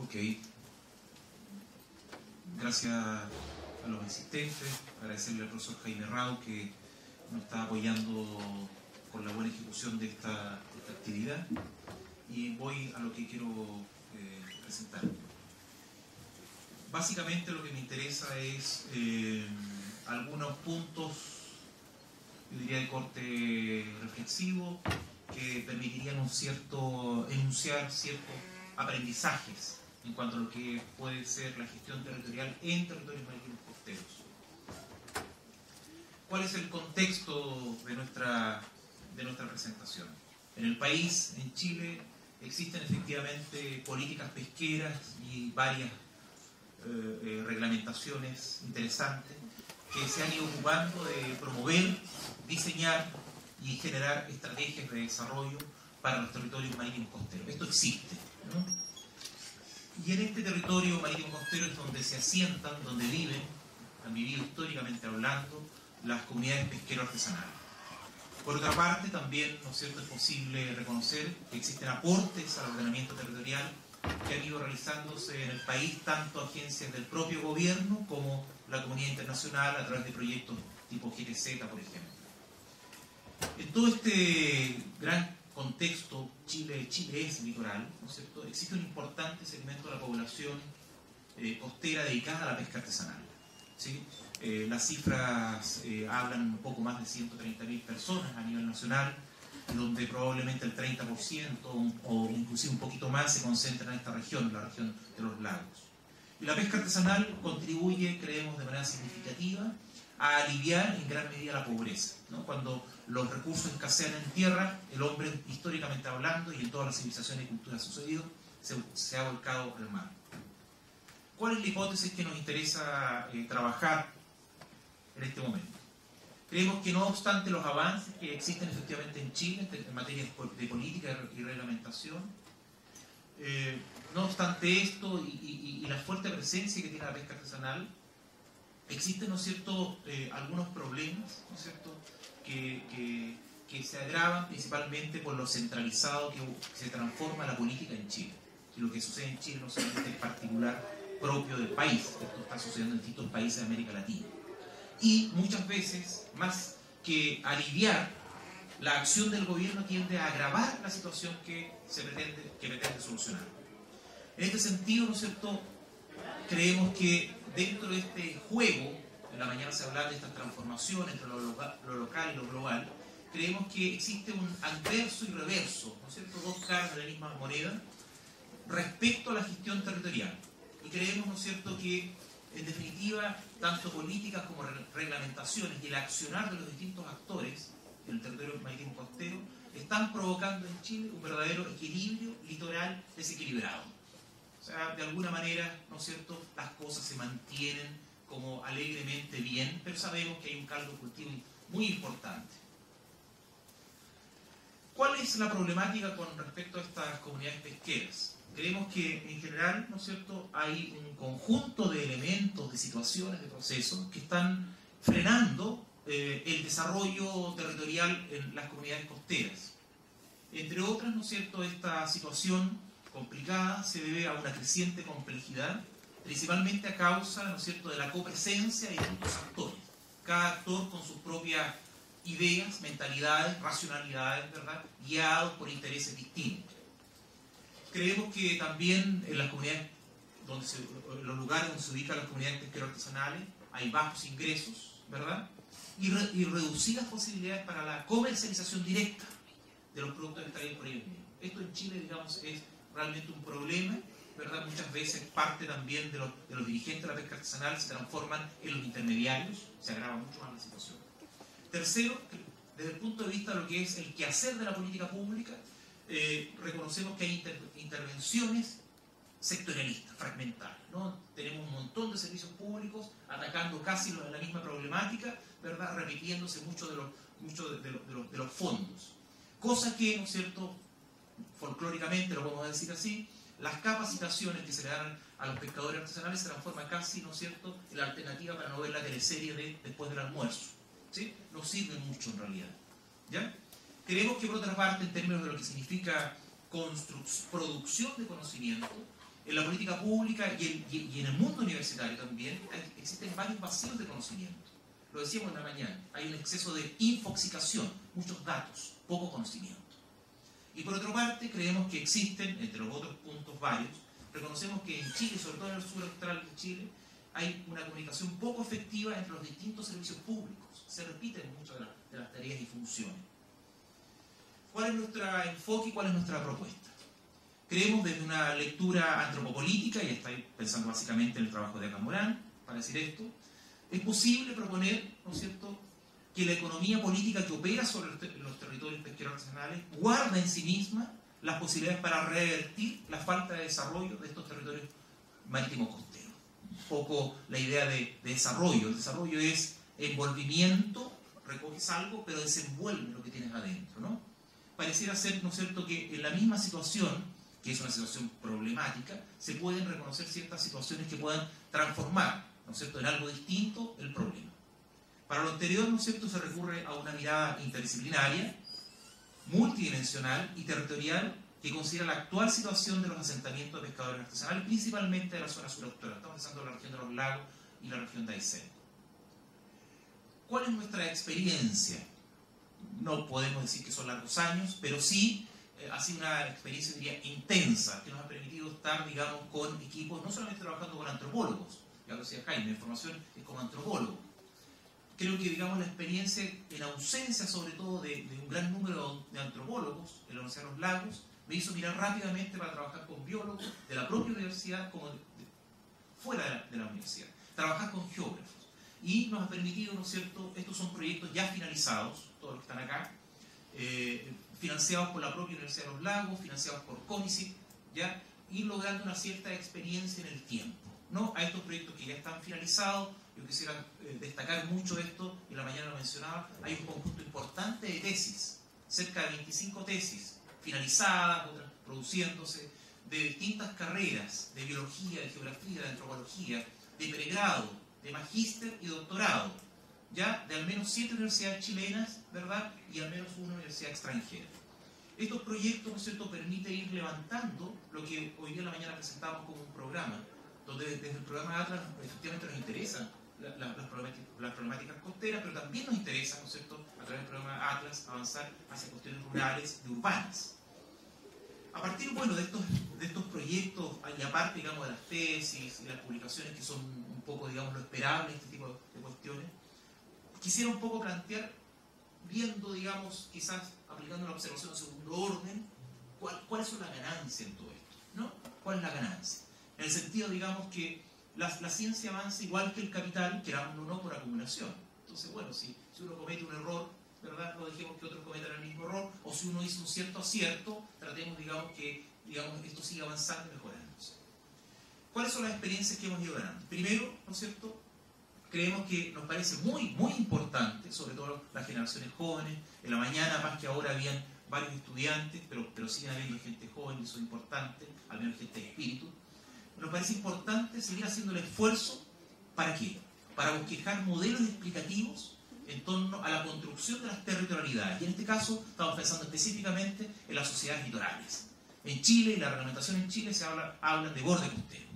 Ok. Gracias a los asistentes, agradecerle al profesor Jaime Rao que nos está apoyando con la buena ejecución de esta actividad, y voy a lo que quiero presentar. Básicamente lo que me interesa es algunos puntos, yo diría de corte reflexivo, que permitirían enunciar ciertos aprendizajes en cuanto a lo que puede ser la gestión territorial en territorios marítimos costeros. ¿Cuál es el contexto de nuestra presentación? En el país, en Chile, existen efectivamente políticas pesqueras y varias reglamentaciones interesantes que se han ido ocupando de promover, diseñar y generar estrategias de desarrollo para los territorios marítimos costeros. Esto existe, ¿no? Y en este territorio marítimo costero es donde se asientan, donde viven, han vivido históricamente hablando, las comunidades pesquero-artesanales. Por otra parte, también, ¿no es cierto?, es posible reconocer que existen aportes al ordenamiento territorial que han ido realizándose en el país, tanto agencias del propio gobierno como la comunidad internacional a través de proyectos tipo GTZ, por ejemplo. En todo este gran contexto, Chile es litoral, ¿no es cierto?, existe un importante segmento de la población costera dedicada a la pesca artesanal, ¿sí? Las cifras hablan un poco más de 130.000 personas a nivel nacional, donde probablemente el 30% o inclusive un poquito más se concentra en esta región, la región de los lagos. Y la pesca artesanal contribuye, creemos, de manera significativa a aliviar en gran medida la pobreza, ¿no? Cuando los recursos escasean en tierra, el hombre, históricamente hablando, y en todas las civilizaciones y culturas sucedido, se ha volcado al mar. ¿Cuál es la hipótesis que nos interesa trabajar en este momento? Creemos que no obstante los avances que existen efectivamente en Chile en materia de política y reglamentación, no obstante esto y la fuerte presencia que tiene la pesca artesanal, existen, ¿no es cierto?, algunos problemas, ¿no es cierto?, que se agravan principalmente por lo centralizado que se transforma la política en Chile. Y lo que sucede en Chile no solamente es particular propio del país, esto está sucediendo en distintos países de América Latina. Y muchas veces, más que aliviar, la acción del gobierno tiende a agravar la situación que pretende solucionar. En este sentido, ¿no es cierto?, creemos que dentro de este juego, en la mañana se hablaba de esta transformación entre lo local y lo global, creemos que existe un adverso y reverso, ¿no es cierto?, dos caras de la misma moneda respecto a la gestión territorial. Y creemos, ¿no es cierto?, que en definitiva, tanto políticas como reglamentaciones y el accionar de los distintos actores en el territorio marítimo costero están provocando en Chile un verdadero equilibrio litoral desequilibrado. O sea, de alguna manera, ¿no es cierto?, las cosas se mantienen como alegremente bien, pero sabemos que hay un caldo de cultivo muy importante. ¿Cuál es la problemática con respecto a estas comunidades pesqueras? Creemos que en general, ¿no es cierto?, hay un conjunto de elementos, de situaciones, de procesos que están frenando el desarrollo territorial en las comunidades costeras. Entre otras, ¿no es cierto?, esta situación complicada se debe a una creciente complejidad, principalmente a causa, ¿no es cierto?, de la copresencia de distintos actores, cada actor con sus propias ideas, mentalidades, racionalidades, ¿verdad?, guiados por intereses distintos. Creemos que también en las comunidades, los lugares donde se ubican las comunidades pesqueras artesanales, hay bajos ingresos, ¿verdad?, y reducidas posibilidades para la comercialización directa de los productos extraídos por ellos mismos. Esto en Chile, digamos, es realmente un problema, ¿verdad? Muchas veces parte también de los dirigentes de la pesca artesanal se transforman en los intermediarios, se agrava mucho más la situación. Tercero, desde el punto de vista de lo que es el quehacer de la política pública, reconocemos que hay intervenciones sectorialistas, fragmentales, ¿no? Tenemos un montón de servicios públicos atacando casi la misma problemática, ¿verdad?, repitiéndose mucho de los fondos. Cosa que, ¿no es cierto?, folclóricamente, lo podemos decir así, las capacitaciones que se le dan a los pescadores artesanales se transforman casi, ¿no es cierto?, en la alternativa para no ver la teleserie después del almuerzo, ¿sí? No sirve mucho en realidad, ¿ya? Creemos que, por otra parte, en términos de lo que significa producción de conocimiento, En la política pública y en el mundo universitario también existen varios vacíos de conocimiento. Lo decíamos en la mañana, hay un exceso de infoxicación, muchos datos, poco conocimiento. Y por otra parte, creemos que existen, entre los otros puntos varios, reconocemos que en Chile, sobre todo en el sur austral de Chile, hay una comunicación poco efectiva entre los distintos servicios públicos. Se repiten muchas de las tareas y funciones. ¿Cuál es nuestro enfoque y cuál es nuestra propuesta? Creemos desde una lectura antropopolítica, y estoy pensando básicamente en el trabajo de Acamorán, para decir esto, es posible proponer, ¿no es cierto?, que la economía política que opera sobre los territorios pesqueros artesanales guarda en sí misma las posibilidades para revertir la falta de desarrollo de estos territorios marítimos costeros. Un poco la idea de desarrollo. El desarrollo es envolvimiento, recoges algo, pero desenvuelve lo que tienes adentro, ¿no? Pareciera ser, ¿no es cierto?, que en la misma situación, que es una situación problemática, se pueden reconocer ciertas situaciones que puedan transformar, ¿no es cierto?, en algo distinto el problema. Para lo anterior, ¿no es cierto?, se recurre a una mirada interdisciplinaria, multidimensional y territorial que considera la actual situación de los asentamientos de pescadores artesanales, principalmente de la zona suraustral. Estamos pensando en la región de los lagos y la región de Aysén. ¿Cuál es nuestra experiencia? No podemos decir que son largos años, pero sí ha sido una experiencia, diría, intensa, que nos ha permitido estar, digamos, con equipos, no solamente trabajando con antropólogos, ya lo decía Jaime, la formación es como antropólogo. Creo que, digamos, la experiencia, en ausencia sobre todo de un gran número de antropólogos en la Universidad de los Lagos, me hizo mirar rápidamente para trabajar con biólogos de la propia universidad como fuera de la universidad, trabajar con geógrafos. Y nos ha permitido, ¿no es cierto?, estos son proyectos ya finalizados, todos los que están acá, financiados por la propia Universidad de los Lagos, financiados por CONICET, ¿ya? Ir logrando una cierta experiencia en el tiempo, ¿no? A estos proyectos que ya están finalizados. Yo quisiera destacar mucho esto, y la mañana lo mencionaba, hay un conjunto importante de tesis, cerca de 25 tesis finalizadas, otras produciéndose, de distintas carreras, de biología, de geografía, de antropología, de pregrado, de magíster y doctorado, ya de al menos 7 universidades chilenas, ¿verdad?, y al menos una universidad extranjera. Estos proyectos, ¿no es cierto?, permiten ir levantando lo que hoy día en la mañana presentamos como un programa, donde desde el programa Atlas efectivamente nos interesan las problemáticas costeras, pero también nos interesa, ¿no es cierto?, a través del programa Atlas, avanzar hacia cuestiones rurales y urbanas. A partir, bueno, de estos proyectos, y aparte, digamos, de las tesis y las publicaciones que son un poco, digamos, lo esperable, este tipo de cuestiones, quisiera un poco plantear, viendo, digamos, quizás aplicando la observación en segundo orden, cuáles son las ganancias en todo esto, ¿no? ¿Cuál es la ganancia? En el sentido, digamos, que la ciencia avanza igual que el capital, queramos o no, por acumulación. Entonces, bueno, si uno comete un error, ¿verdad?, no dejemos que otros cometan el mismo error, o si uno hizo un cierto acierto, tratemos, digamos, que esto siga avanzando y mejorándose. ¿Cuáles son las experiencias que hemos ido ganando? Primero, ¿no es cierto?, creemos que nos parece muy, muy importante, sobre todo las generaciones jóvenes. En la mañana, más que ahora, habían varios estudiantes, pero siguen habiendo gente joven, y eso es importante, al menos gente de espíritu. Nos parece importante seguir haciendo el esfuerzo. ¿Para qué? Para bosquejar modelos explicativos en torno a la construcción de las territorialidades. Y en este caso estamos pensando específicamente en las sociedades litorales. En Chile, la reglamentación en Chile se habla de borde costero.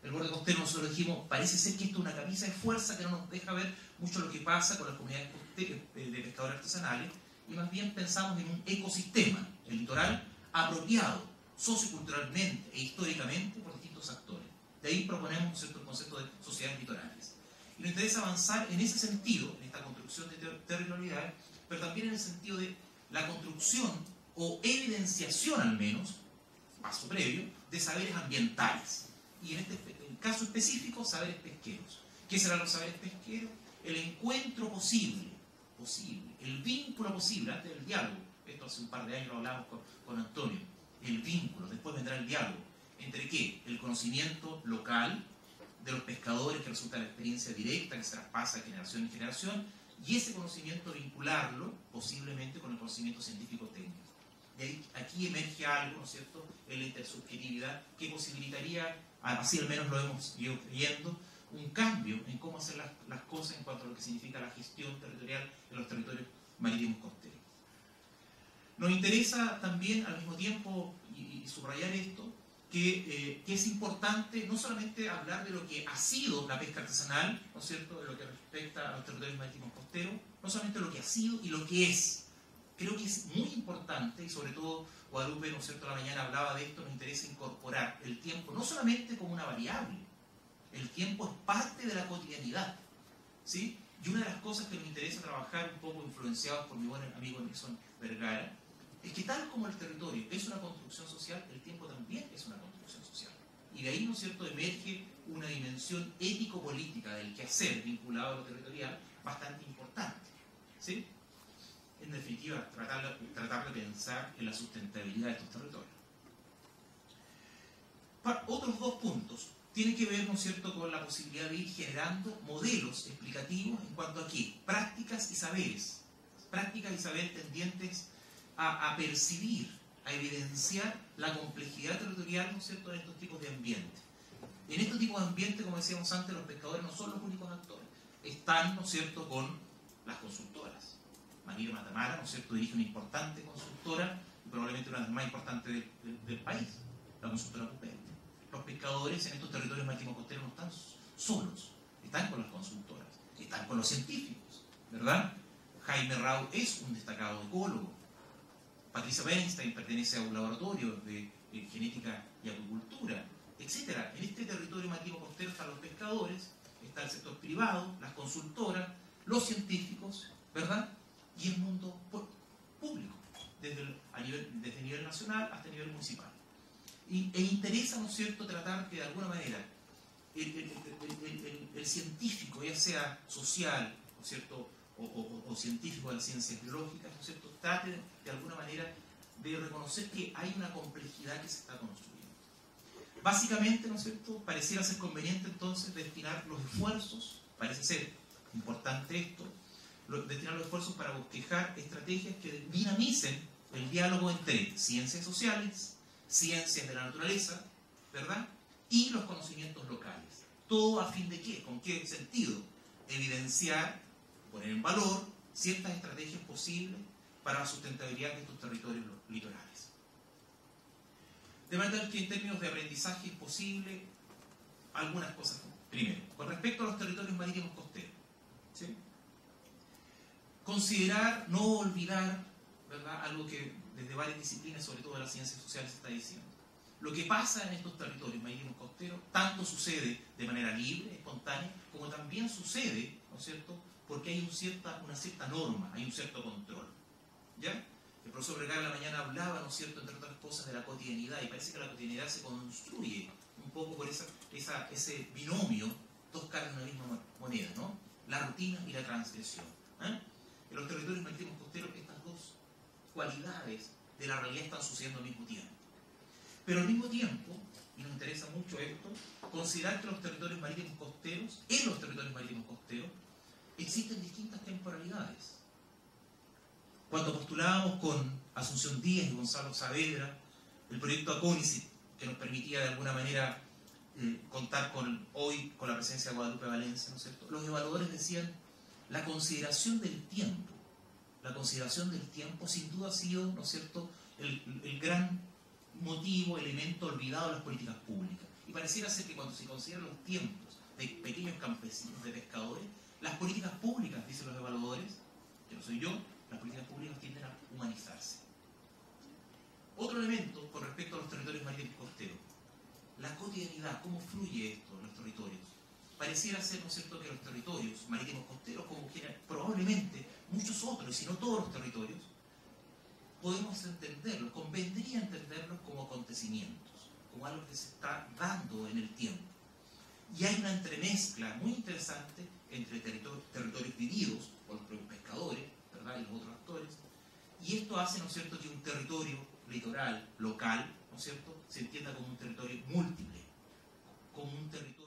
El borde costero, nosotros dijimos, parece ser que esto es una camisa de fuerza que no nos deja ver mucho lo que pasa con las comunidades de pescadores artesanales, y más bien pensamos en un ecosistema, el litoral, apropiado socioculturalmente e históricamente por distintos actores. De ahí proponemos, ¿cierto?, el concepto de sociedades litorales. Y nos interesa avanzar en ese sentido, en esta construcción de territorialidades, pero también en el sentido de la construcción o evidenciación, al menos, paso previo, de saberes ambientales. Y en este caso específico, saberes pesqueros. ¿Qué serán los saberes pesqueros? El encuentro posible, el vínculo posible, antes del diálogo. Esto hace un par de años lo hablamos con Antonio. El vínculo, después vendrá el diálogo. ¿Entre qué? El conocimiento local de los pescadores, que resulta la experiencia directa que se traspasa de generación en generación, y ese conocimiento vincularlo posiblemente con el conocimiento científico-técnico. De ahí, aquí emerge algo, ¿no es cierto?, en la intersubjetividad, que posibilitaría, así al menos lo hemos ido viendo, un cambio en cómo hacer las cosas en cuanto a lo que significa la gestión territorial en los territorios marítimos costeros. Nos interesa también, al mismo tiempo, y subrayar esto, que es importante no solamente hablar de lo que ha sido la pesca artesanal, ¿no es cierto?, de lo que respecta a los territorios marítimos costeros, no solamente lo que ha sido y lo que es. Creo que es muy importante, y sobre todo Guadalupe, ¿no es cierto?, la mañana hablaba de esto, nos interesa incorporar el tiempo no solamente como una variable, el tiempo es parte de la cotidianidad, ¿sí? Y una de las cosas que nos interesa trabajar, un poco influenciados por mi buen amigo Nilson Vergara, es que tal como el territorio es una construcción social, el tiempo también es una construcción social. Y de ahí, ¿no es cierto?, emerge una dimensión ético-política del quehacer vinculado a lo territorial bastante importante, ¿sí? En definitiva, tratar de pensar en la sustentabilidad de estos territorios. Otros dos puntos tienen que ver, ¿no es cierto?, con la posibilidad de ir generando modelos explicativos en cuanto a qué, prácticas y saberes tendientes a percibir, a evidenciar la complejidad territorial, ¿no es cierto?, en estos tipos de ambientes. En estos tipos de ambientes, como decíamos antes, los pescadores no son los únicos actores. Están, ¿no es cierto?, con las consultoras. Manilo Matamala, ¿no es cierto?, dirige una importante consultora, y probablemente una de las más importantes del país, la consultora Cupete. Los pescadores en estos territorios marítimos costeros no están solos, están con las consultoras, están con los científicos, ¿verdad? Jaime Rau es un destacado ecólogo. Patricia Weinstein pertenece a un laboratorio de genética y acuicultura, etc. En este territorio marítimo costero están los pescadores, está el sector privado, las consultoras, los científicos, ¿verdad? Y el mundo público, desde nivel nacional hasta nivel municipal. E interesa, ¿no es cierto?, tratar que de alguna manera el científico, ya sea social, ¿no es cierto?, o científico de las ciencias biológicas, ¿no es cierto?, trate de alguna manera de reconocer que hay una complejidad que se está construyendo. Básicamente, ¿no es cierto?, pareciera ser conveniente entonces destinar los esfuerzos, parece ser importante esto, destinar los esfuerzos para bosquejar estrategias que dinamicen el diálogo entre ciencias sociales, ciencias de la naturaleza, ¿verdad?, y los conocimientos locales. ¿Todo a fin de qué? ¿Con qué sentido? Evidenciar, poner en valor ciertas estrategias posibles para la sustentabilidad de estos territorios litorales. De manera que en términos de aprendizaje es posible algunas cosas. Primero, con respecto a los territorios marítimos costeros, ¿sí?, considerar, no olvidar, ¿verdad?, algo que desde varias disciplinas, sobre todo de las ciencias sociales, se está diciendo. Lo que pasa en estos territorios marítimos costeros, tanto sucede de manera libre, espontánea, como también sucede, ¿no es cierto?, porque hay una cierta norma, hay un cierto control. ¿Ya? El profesor Vergara en la mañana hablaba, ¿no es cierto?, entre otras cosas, de la cotidianidad, y parece que la cotidianidad se construye un poco por ese binomio, dos caras de una misma moneda, ¿no? La rutina y la transgresión. En los territorios marítimos costeros, estas dos cualidades de la realidad están sucediendo al mismo tiempo. Pero al mismo tiempo, y nos interesa mucho esto, considerar que los territorios marítimos costeros, en los territorios marítimos costeros, existen distintas temporalidades. Cuando postulábamos con Asunción Díaz y Gonzalo Saavedra el proyecto Acónisit, que nos permitía de alguna manera contar hoy con la presencia de Guadalupe Valencia, ¿no es cierto?, los evaluadores decían la consideración del tiempo sin duda ha sido, ¿no es cierto?, el gran motivo, elemento olvidado de las políticas públicas. Y pareciera ser que cuando se consideran los tiempos de pequeños campesinos, de pescadores, las políticas públicas, dicen los evaluadores, que no soy yo, las políticas públicas tienden a humanizarse. Otro elemento con respecto a los territorios marítimos costeros, la cotidianidad, cómo fluye esto en los territorios. Pareciera ser, ¿no es cierto?, que los territorios marítimos costeros, como quieran, probablemente muchos otros, y si no todos los territorios, podemos entenderlos, convendría entenderlos como acontecimientos, como algo que se está dando en el tiempo. Y hay una entremezcla muy interesante entre territorios vividos por los propios pescadores, ¿verdad?, y los otros actores, y esto hace, ¿no es cierto?, que un territorio litoral, local, ¿no es cierto?, se entienda como un territorio múltiple, como un territorio